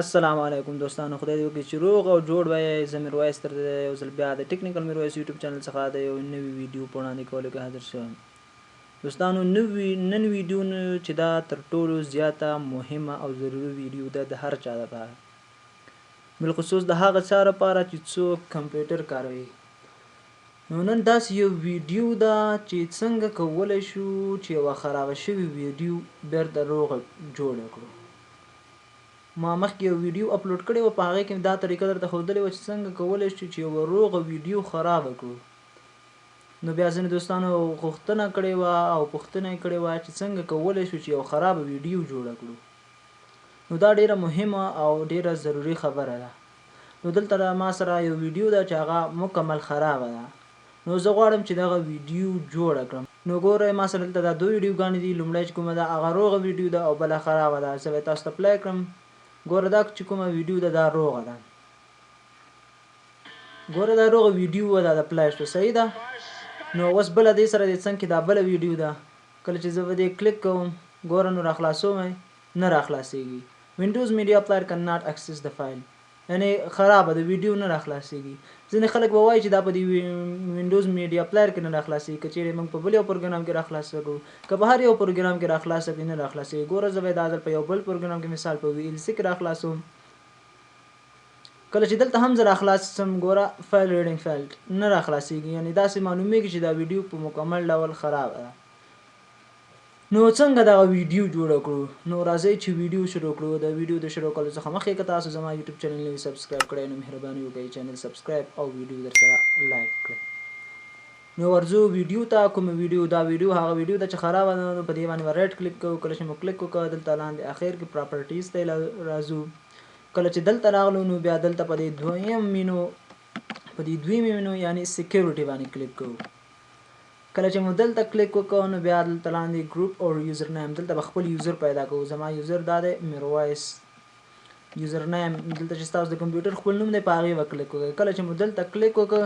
السلام علیکم دوستانو، خدای دې وکړي چې روغ او جوړ وئ. زه میرویس تر یو ځل بیا د ټیکنیکل میرویس یوټیوب چینل څخه د یو نوي ویډیو په وړاندې کولو کې حاضر شوم. دوستانو نن ویډیو چې دا تر ټولو زیاته مهمه او ضروري ویډیو ده د هر چا لپاره، بالخصوص د هغه چا لپاره چې څوک کمپیوټر کاروي. نو نن داسې یو ویډیو ده چې څنګه کولی شو چې یوه خرابه شوې ویډیو بیرته روغه جوړه کړو. ما مخکې یو ویډیو اپلوډ کړی و، په هغې کې دا طریقه درته ښودلې وه چې څنګه کولی شو چې یوه روغه ویډیو خرابه کړو. نو بیا ځینې دوستانو غوښتنه کړې وه او پوښتنه یې کړې وه چې څنګه کولی شو چې یو خرابه ویډیو جوړه کړو. نو دا ډیره مهمه او ډیره ضروري خبره ده. نو دلته ما سره یو ویډیو ده چې هغه مکمل خرابه ده. نو زه غواړم چې دغه ویډیو جوړه کړم. نو ګورئ، ما سره دلته دا دوه ویډیوګانې دي. لومړی چې کومه ده هغه روغه ویډیو ده او بله خرابه ده. زه به تاسو ته پلی کړم. ګوره دا چې کومه ویډیو ده دا روغه ده. ګوره دا روغه ویډیو ده د پلی شو، صحیح ده. نو اوس بله دې سره د څنګ کې دا بله ویډیو ده. کله چې زه به دې کلیک کوم، ګوره نو راخلاصوم نه راخلاصېږي. وینډوز میډیا پلایر کن ناٹ اکسس د فایل، یعنی خرابه د ویډیو نه راخلاصېږي. ځینې خلک به وایي چې دا په دې وینډوز میډیا پلایر کې نه راخلاصېږي. که چیرې موږ په بل یو پروګرام کې راخلاصه کړو، که په هر یو پروګرام کې راخلاصه کړي نه راخلاصېږي. ګوره زه به دا ځل په یو بل پروګرام کې مثال په VLC کې راخلاصوم. کله چې دلته هم زه راخلاصم، ګوره فایل ریډینګ فایل نه راخلاصېږي، یعنی داسې معلومیږي چې دا ویډیو په مکمل ډول خرابه ده. نو څنګه دغه ویډیو جوړه کړو؟ نو راځئ چې ویډیو شروع کړو. د ویډیو د شروع کولو څخه مخکې که تاسو زما یوټیوب چینل نوي سبسکرایب کړی نو مهرباني وکړئ چینل سبسکرایب او ویډیو درسره لایک کړئ. نو ورځو ویډیو ته. کومه ویډیو؟ دا ویډیو هغه ویډیو ده چې خرابه ده. نو په دې باندې به رایټ کلیک کوو. کله چې مو کلیک وکړو، دلته لاندې اخر کې پراپرټیز ته راځو. کله چې دلته راغلو نو بیا دلته په دې دویمې مینو یعنی سیکیورټي باندې کلیک کوو. کله چې مو دلته کلیک وکړو نو بیا دلته لاندې ګروپ او یوزر نیم، دلته به خپل یوزر پیدا کوو. زما یوزر دا دی میرویس. یوزر نیم دلته چې ستاسو د کمپیوټر خپل نوم دی په هغې به کلیک وکړئ. کله چې مو دلته کلیک وکړ،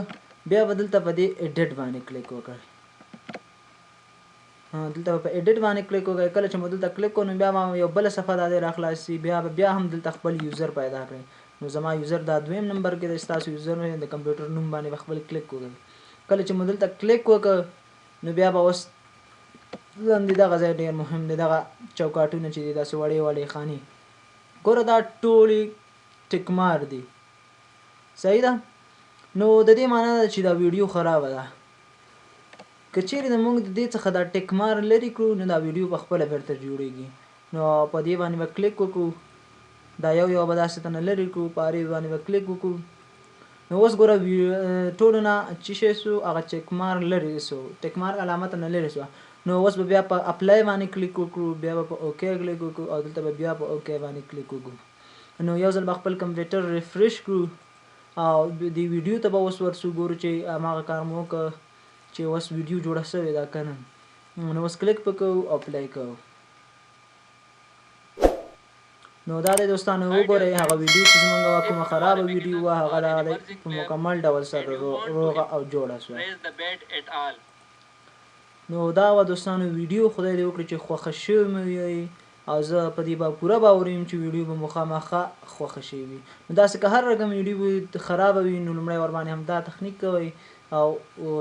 بیا به دلته په دې ایډیټ باندې کلیک وکړئ. دلته په ایډیټ باندې کلیک وکړئ. کله چې مو دلته کلیک وکړو نو بیا به یو بله صفحه دا دی راخلاصي. بیا هم دلته خپل یوزر پیدا کړئ. نو زما یوزر دا دویم نمبر کې دی. ستاسو یوزر د کمپیوټر نوم باندې به خپل کلیک وکړئ. کله چې مو دلته کلیک وکړ نو بیا به اوس لاندې دغه ځای ډېر مهم دی، دغه چوکاټونه چې دي داسې وړې وړې خانې، ګوره دا ټولې ټیکمار دي، صحیح ده. نو د دې معنا ده چې دا ویډیو خرابه ده. که چیرې د موږ د دې څخه دا ټیکمار لرې کړو نو دا ویډیو په خپله بیرته جوړېږي. نو په دې باندې به کلیک وکړو. دا یو به داسې ته نه لرې کړو. په هرې باندې به کلیک وکړو. نو اوس ګوره ټولو نه چې شی سو هغه ټیکمار لرې سو، ټیکمار علامت نه لرې سوه. نو اوس به بیا په اپلای باندې کلیک وکړو. بیا به په اوکې کلیک وکړو او دلته به بیا په اوکې باندې کلیک وکړو. نو یو ځل به خپل کمپیوټر ریفریش کړو او دې ویډیو ته به اوس ورسو. ګورو چې هماغه کار مو وکړه چې اوس ویډیو جوړه شوې ده که نه. نو اوس کلیک به کوو او پلی کوو. نو دا دی دوستانو، وګورئ هغه ویډیو چې زموږ کومه خرابه ویډیو وه هغه دا دی په مکمل ډول سره روغه او جوړه شوه. نو دا وه دوستانو ویډیو. خدای دې وکړي چې خوښه شوې مو وي او زه په دې به پوره باور یم چې ویډیو به مو خامخا خوښه شوې وي. نو داسې که هر رقم ویډیو خرابه وي نو لومړی ورباندې همدا تخنیک کوئ او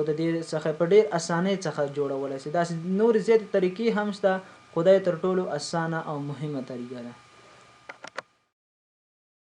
د دې څخه په ډېر اسانۍ څخه جوړولی شئ. داسې نورې زیاتې طریقې هم شته، خو دا یې تر ټولو اسانه او مهمه طریقه ده.